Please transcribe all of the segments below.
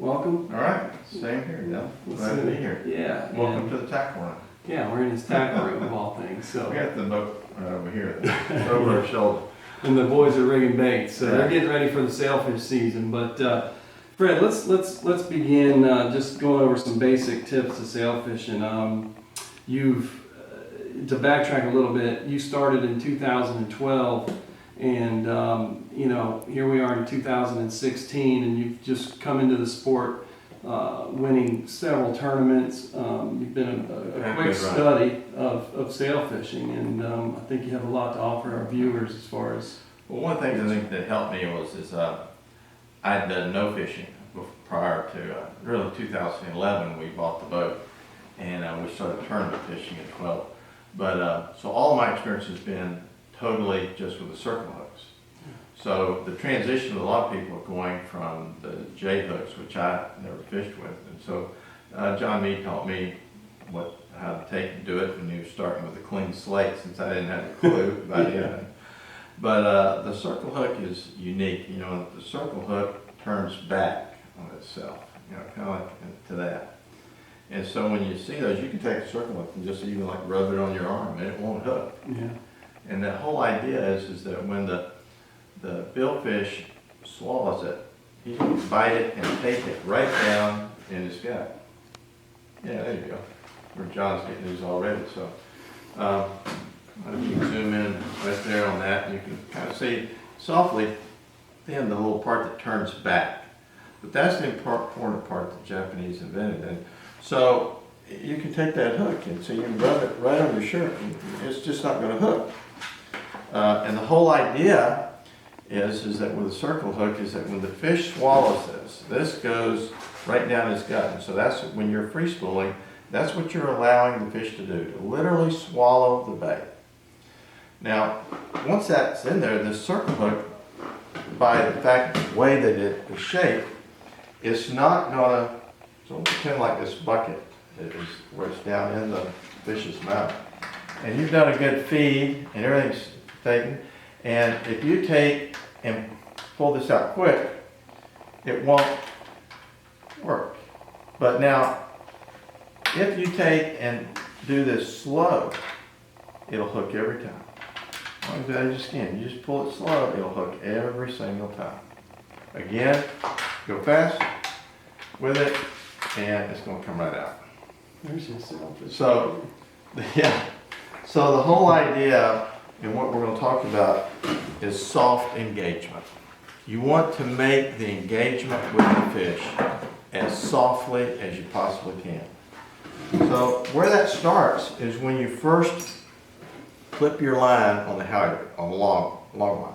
welcome. All right, same here, Dale. Glad to be here. Yeah. Welcome to the tackle room. Yeah, we're in his tackle room of all things. So. We got the boat right over here, over our shoulder. And the boys are rigging baits, so Yeah. they're getting ready for the sailfish season. But Fred, let's begin just going over some basic tips to sailfishing. To backtrack a little bit, you started in 2012, and here we are in 2016, and you've just come into the sport, winning several tournaments. You've been a quick study of sailfishing, and I think you have a lot to offer our viewers as far as. Well, one thing I think that helped me was I had done no fishing prior to really 2011. We bought the boat, and we started tournament fishing in 12. But so all my experience has been totally just with the circle hooks. So the transition of a lot of people are going from the J hooks, which I never fished with, and so John Mead taught me how to take and do it when you're starting with a clean slate, since I didn't have a clue about anything. But the circle hook is unique. You know, the circle hook turns back on itself. You know, kind of like to that. And so when you see those, you can take a circle hook and just even like rub it on your arm, and it won't hook. Yeah. And the whole idea is that when the billfish swallows it, he's going to bite it and take it right down in his gut. Yeah, there you go. Where John's getting these already. So if you can zoom in right there on that, and you can kind of see softly then the little part that turns back. But that's the important part that the Japanese invented. And so you can take that hook and so you can rub it right on your shirt, and it's just not going to hook. And the whole idea is that with a circle hook is that when the fish swallows this goes right down his gut. And so that's when you're free spooling, that's what you're allowing the fish to do, to literally swallow the bait. Now, once that's in there, the circle hook, by the fact the way that it is shaped, it's not going to, so pretend like this bucket is where it's down in the fish's mouth. And you've done a good feed and everything's taken. And if you take and pull this out quick, it won't work. But now, if you take and do this slow, it'll hook every time. As long as you just can. You just pull it slow, it'll hook every single time. Again, go fast with it, and it's going to come right out. There's your sailfish. So, yeah. So the whole idea, and what we're going to talk about, is soft engagement. You want to make the engagement with the fish as softly as you possibly can. So where that starts is when you first clip your line on the halyard, on the long line.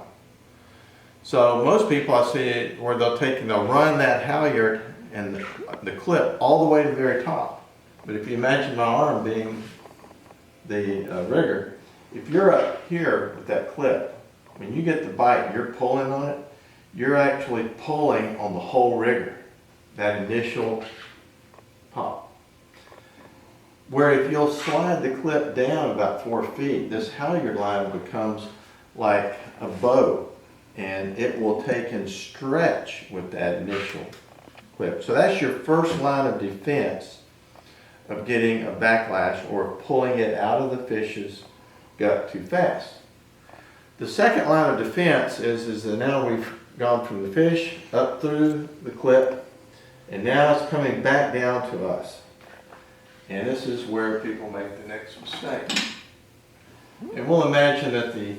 So most people I see it where they'll run that halyard and the clip all the way to the very top. But if you imagine my arm being the rigger, if you're up here with that clip, when you get the bite, you're pulling on it, you're actually pulling on the whole rigger, that initial pop. Where if you'll slide the clip down about 4 feet, this halyard line becomes like a bow, and it will take and stretch with that initial clip. So that's your first line of defense of getting a backlash or pulling it out of the fish's gut too fast. The second line of defense is that now we've gone from the fish up through the clip, and now it's coming back down to us. And this is where people make the next mistake. And we'll imagine that the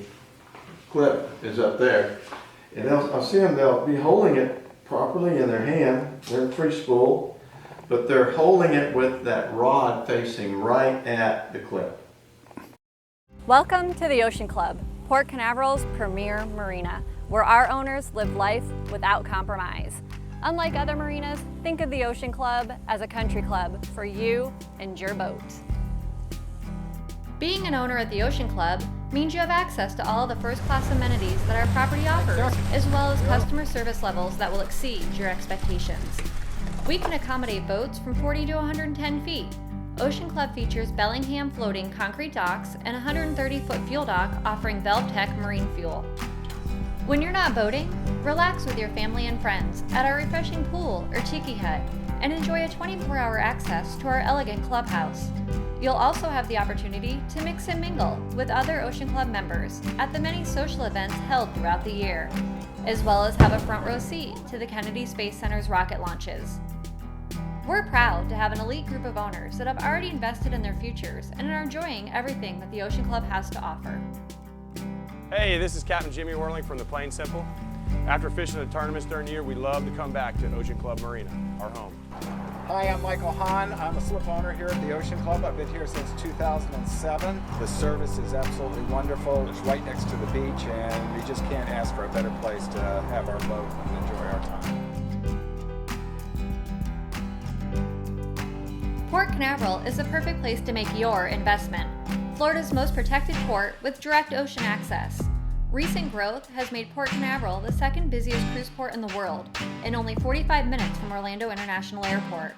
clip is up there, and I'll see them, they'll be holding it properly in their hand, they're free spool, but they're holding it with that rod facing right at the clip. Welcome to the Ocean Club, Port Canaveral's premier marina, where our owners live life without compromise. Unlike other marinas, think of the Ocean Club as a country club for you and your boat. Being an owner at the Ocean Club means you have access to all the first-class amenities that our property offers, as well as customer service levels that will exceed your expectations. We can accommodate boats from 40 to 110 feet. Ocean Club features Bellingham floating concrete docks and a 130-foot fuel dock offering ValveTech marine fuel. When you're not boating, relax with your family and friends at our refreshing pool or tiki hut and enjoy a 24-hour access to our elegant clubhouse. You'll also have the opportunity to mix and mingle with other Ocean Club members at the many social events held throughout the year, as well as have a front row seat to the Kennedy Space Center's rocket launches. We're proud to have an elite group of owners that have already invested in their futures and are enjoying everything that the Ocean Club has to offer. Hey, this is Captain Jimmy Whirling from the Plain Simple. After fishing the tournaments during the year, we love to come back to Ocean Club Marina, our home. Hi, I'm Michael Hahn. I'm a slip owner here at the Ocean Club. I've been here since 2007. The service is absolutely wonderful. It's right next to the beach, and we just can't ask for a better place to have our boat and enjoy our time. Port Canaveral is the perfect place to make your investment. Florida's most protected port with direct ocean access. Recent growth has made Port Canaveral the second busiest cruise port in the world, and only 45 minutes from Orlando International Airport.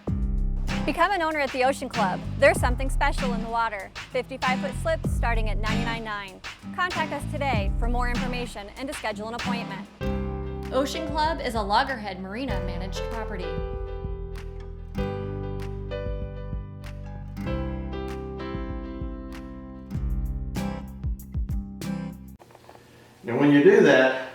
Become an owner at the Ocean Club. There's something special in the water. 55-foot slips starting at $99.9. Contact us today for more information and to schedule an appointment. Ocean Club is a loggerhead marina managed property. And when you do that,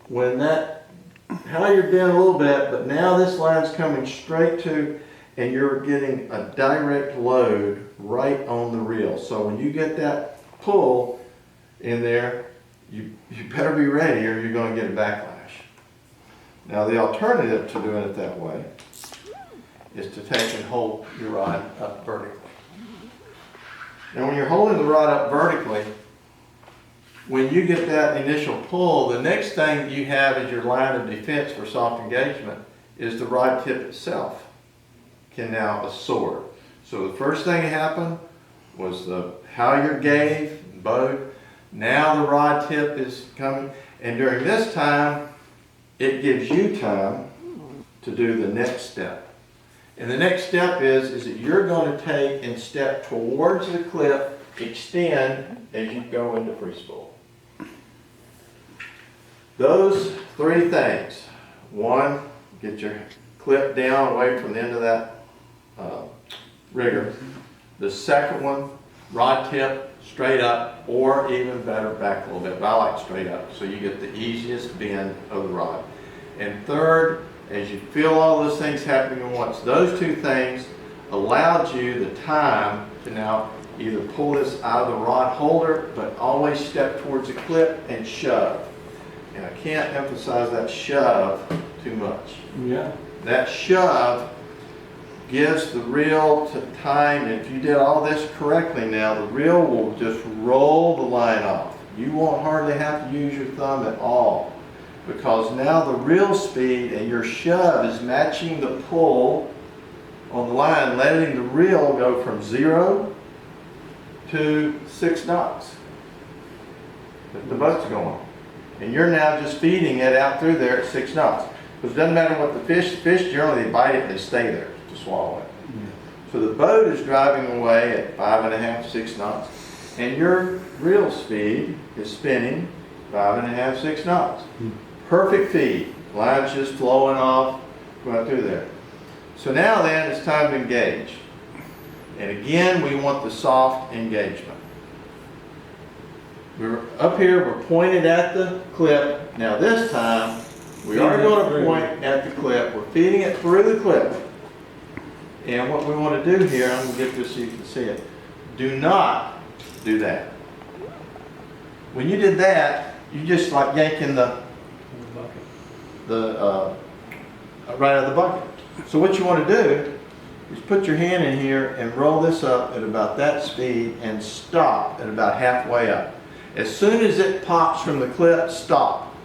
halyard bent a little bit, but now this line's coming straight to, and you're getting a direct load right on the reel. So when you get that pull in there, you better be ready or you're going to get a backlash. Now the alternative to doing it that way is to take and hold your rod up vertically. Now when you're holding the rod up vertically, when you get that initial pull, the next thing you have as your line of defense for soft engagement is the rod tip itself can now assort. So the first thing that happened was the halyard gave, bowed. Now the rod tip is coming, and during this time, it gives you time to do the next step. And the next step is that you're going to take and step towards the clip, extend as you go into free spool. Those three things. One, get your clip down away from the end of that rigger. The second one, rod tip straight up, or even better, back a little bit, but I like straight up, so you get the easiest bend of the rod. And third, as you feel all those things happening at once, those two things allowed you the time to now either pull this out of the rod holder, but always step towards the clip and shove. And I can't emphasize that shove too much. Yeah. That shove gives the reel to time. If you did all this correctly now, the reel will just roll the line off. You won't hardly have to use your thumb at all, because now the reel speed and your shove is matching the pull on the line, letting the reel go from 0 to 6 knots. The boat's going. And you're now just feeding it out through there at 6 knots. Because it doesn't matter what the fish generally, they bite it and they stay there to swallow it. So the boat is driving away at 5.5, 6 knots. And your reel speed is spinning 5.5, 6 knots. Perfect feed. Line's just flowing off, going through there. So now then, it's time to engage. And again, we want the soft engagement. We're up here, we're pointed at the clip. Now this time, we are going to point at the clip. We're feeding it through the clip. And what we want to do here, I'm going to get this so you can see it. Do not do that. When you did that, you just like yanking the right out of the bucket. So what you want to do is put your hand in here and roll this up at about that speed and stop at about halfway up. As soon as it pops from the clip, stop.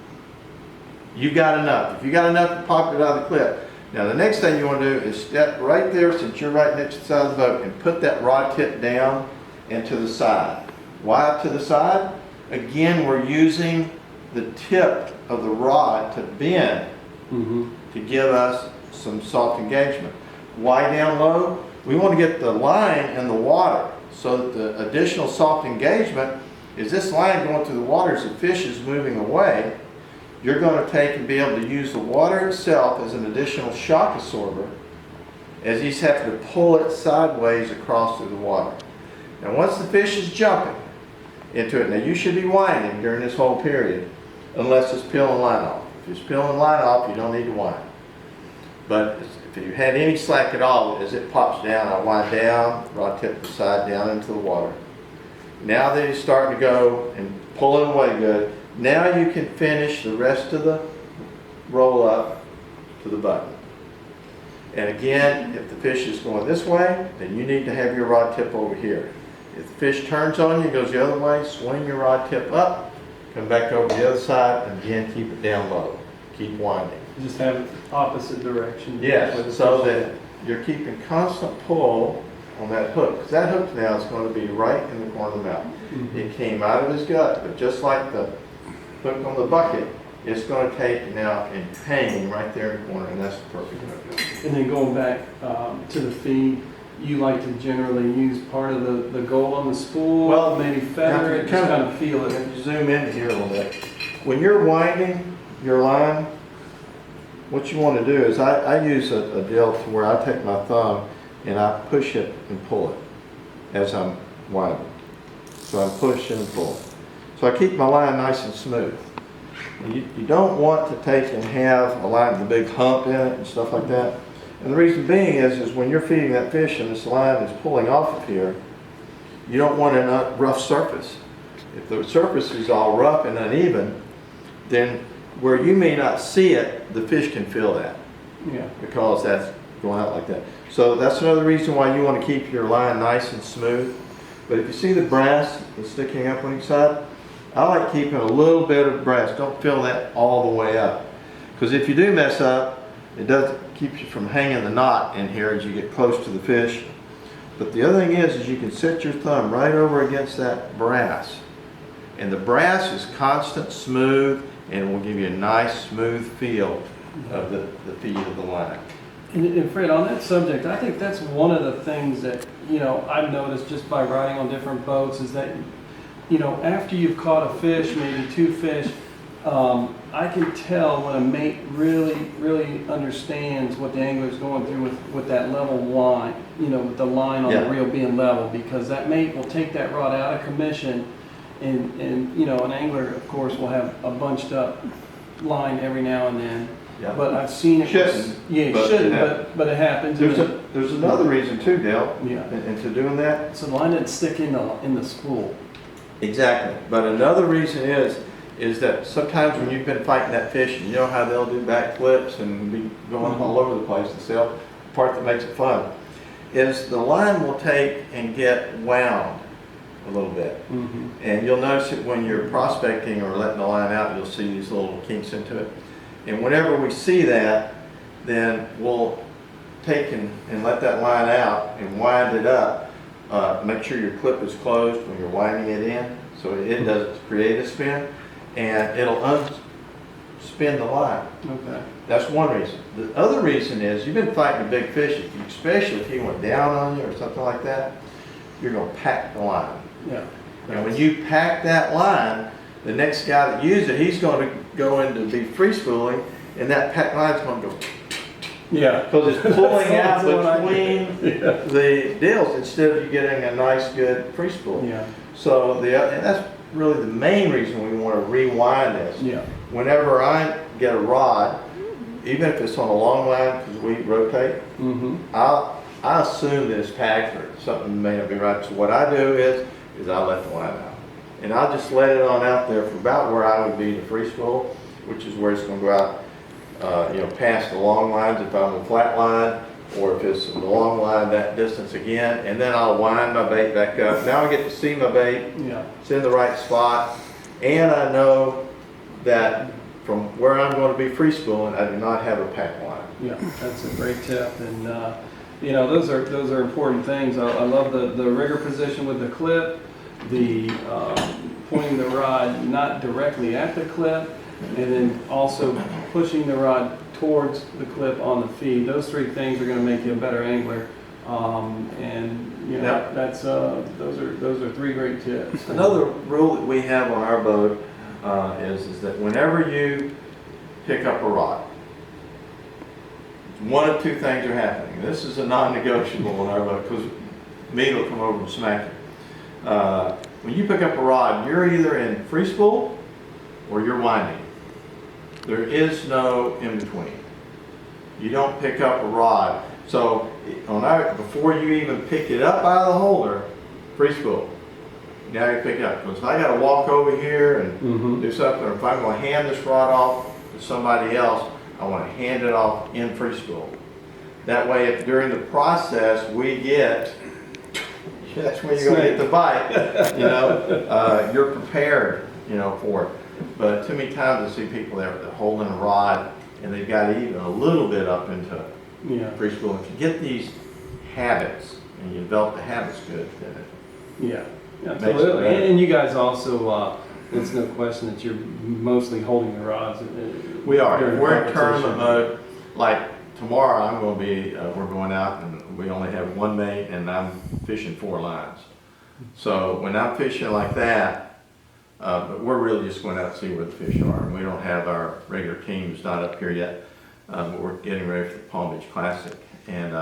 You got enough. If you got enough to pop it out of the clip. Now the next thing you want to do is step right there, since you're right next to the side of the boat, and put that rod tip down and to the side. Why up to the side? Again, we're using the tip of the rod to bend to give us some soft engagement. Why down low? We want to get the line in the water so that the additional soft engagement is this line going through the water as the fish is moving away. you're going to take and be able to use the water itself as an additional shock absorber as he's having to pull it sideways across through the water. Now once the fish is jumping into it, now you should be winding during this whole period unless it's peeling line off. If it's peeling line off, you don't need to wind. But if you had any slack at all, as it pops down, I wind down, rod tip the side down into the water. Now that he's starting to go and pull it away good, now you can finish the rest of the roll up to the button. And again, if the fish is going this way, then you need to have your rod tip over here. If the fish turns on you, goes the other way, swing your rod tip up, come back over the other side, and again, keep it down low. Keep winding. Just have it opposite direction. Yes, so that you're keeping constant pull on that hook. Because that hook now is going to be right in the corner of the mouth. It came out of his gut, but just like the hook on the bucket, it's going to take now and hang right there in the corner, and that's the perfect hook. And then going back to the feed, you like to generally use part of the gold on the spool, Well, maybe feather it, just kind of feel it. If you zoom in here a little bit, when you're winding your line, what you want to do is I use a deal to where I take my thumb and I push it and pull it as I'm winding. So I'm pushing and pulling. So I keep my line nice and smooth. You don't want to take and have a line with a big hump in it and stuff like that. And the reason being is when you're feeding that fish and this line is pulling off of here, you don't want a rough surface. If the surface is all rough and uneven, then where you may not see it, the fish can feel that. Yeah. Because that's going out like that. So that's another reason why you want to keep your line nice and smooth. But if you see the brass that's sticking up on each side, I like keeping a little bit of brass. Don't fill that all the way up. Because if you do mess up, it does keep you from hanging the knot in here as you get close to the fish. But the other thing is you can set your thumb right over against that brass. And the brass is constant, smooth, and will give you a nice, smooth feel of the feed of the line. And Fred, on that subject, I think that's one of the things that, I've noticed just by riding on different boats is that, after you've caught a fish, maybe two fish, I can tell when a mate really understands what the angler is going through with that level line, with the line on the reel being level, because that mate will take that rod out of commission and an angler, of course, will have a bunched up line every now and then. Yeah. But I've seen it. Shouldn't. But it happens. There's another reason too, Dale, Yeah. into doing that. So the line didn't stick in the spool. Exactly. But another reason is that sometimes when you've been fighting that fish, and you know how they'll do backflips and be going all over the place, the part that makes it fun, is the line will take and get wound a little bit. And you'll notice it when you're prospecting or letting the line out, you'll see these little kinks into it. And whenever we see that, then we'll take and let that line out and wind it up. Make sure your clip is closed when you're winding it in, so it doesn't create a spin, and it'll unspin the line. Okay. That's one reason. The other reason is you've been fighting a big fish, especially if he went down on you or something like that, you're going to pack the line. Yeah. And when you pack that line, the next guy that uses it, he's going to go into be free spooling, and that packed line's going to go. Yeah. Because it's pulling out That's between the deals instead of you getting a nice, good free spool. Yeah. So and that's really the main reason we want to rewind this. Yeah. Whenever I get a rod, even if it's on a long line because we rotate, I assume that it's packed or something may not be right. So what I do is I let the line out. And I'll just let it on out there for about where I would be to free spool, which is where it's going to go out, past the long lines if I'm on a flat line, or if it's the long line that distance again, and then I'll wind my bait back up. Now I get to see my bait, it's in the right spot, and I know that from where I'm going to be free spooling, I do not have a pack line. Yeah, that's a great tip, and those are important things. I love the rigger position with the clip, the pointing the rod not directly at the clip, and then also pushing the rod towards the clip on the feed. Those three things are going to make you a better angler, that's those are three great tips. Another rule that we have on our boat is that whenever you pick up a rod. One of two things are happening. This is a non-negotiable in our book because meat will come over and smack you. When you pick up a rod, you're either in free spool or you're winding. There is no in between. You don't pick up a rod. So before you even pick it up out of the holder, free spool. Now you pick it up. Because if I got to walk over here and do something, or if I'm going to hand this rod off to somebody else, I want to hand it off in free spool. That way, if during the process we get, that's when you're going to get the bite, you're prepared, for it. But too many times I see people there that holding a rod and they've got even a little bit up into free spool. If you get these habits and you develop the habits good, then Yeah, absolutely. And you guys also, it's no question that you're mostly holding the rods. we are. during the We're in competition. tournament mode. Like tomorrow, I'm going to be. We're going out and we only have one mate, and I'm fishing 4 lines. So when I'm fishing like that. But we're really just going out to see where the fish are, and we don't have our regular teams not up here yet. But we're getting ready for the Palm Beach Classic, and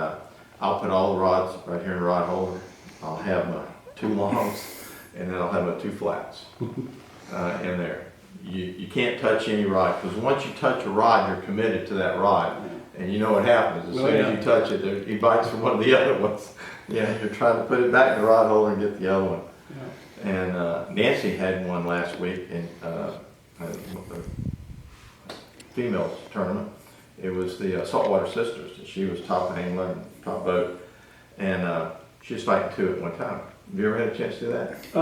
I'll put all the rods right here in the rod holder. I'll have my 2 longs, and then I'll have my 2 flats in there. You can't touch any rod, because once you touch a rod, you're committed to that rod, and you know what happens. As soon as you touch it, he bites from one of the other ones. You're trying to put it back in the rod holder and get the other one. And Nancy had one last week in a females tournament. It was the Saltwater Sisters. She was top angler, top boat, and she was fighting 2 at one time. Have you ever had a chance to do that?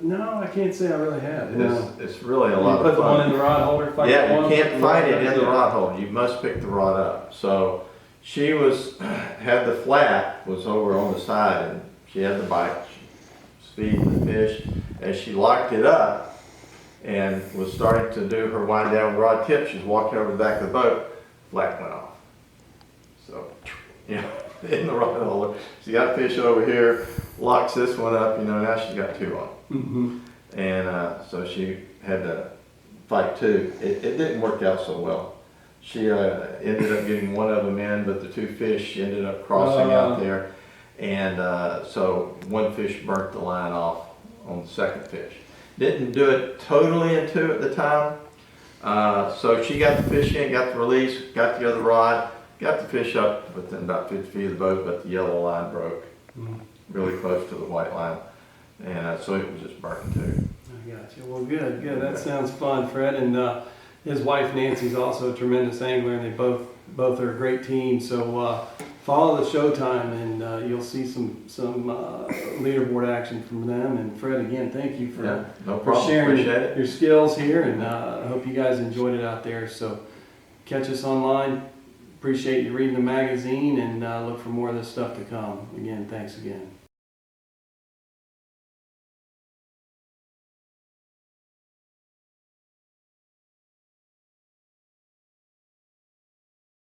No, I can't say I really have. No. It's really a lot You put of the fun. one in the rod holder. Fight Yeah, the one, you can't fight it in the yeah. rod holder. You must pick the rod up. So she had the flat was over on the side, and she had the bite. Feeding the fish. As she locked it up and was starting to do her wind down rod tip, she was walking over the back of the boat, flat went off. So, in the rod holder. She got fish over here, locks this one up, now she's got 2 on. And so she had to fight 2. It didn't work out so well. She ended up getting one of them in, but the 2 fish ended up crossing out there. And so one fish burnt the line off on the second fish. Didn't do it totally into at the time. So she got the fish in, got the release, got the other rod, got the fish up within about 50 feet of the boat, but the yellow line broke really close to the white line. And so it was just burnt too. I got you. Well, good. That sounds fun, Fred. And his wife Nancy's also a tremendous angler, and they both are a great team. So follow the Showtime, and you'll see some leaderboard action from them. And Fred, again, thank you for sharing your skills here, and I hope you guys enjoyed it out there. So catch us online. Appreciate you reading the magazine, and look for more of this stuff to come. Again, thanks again.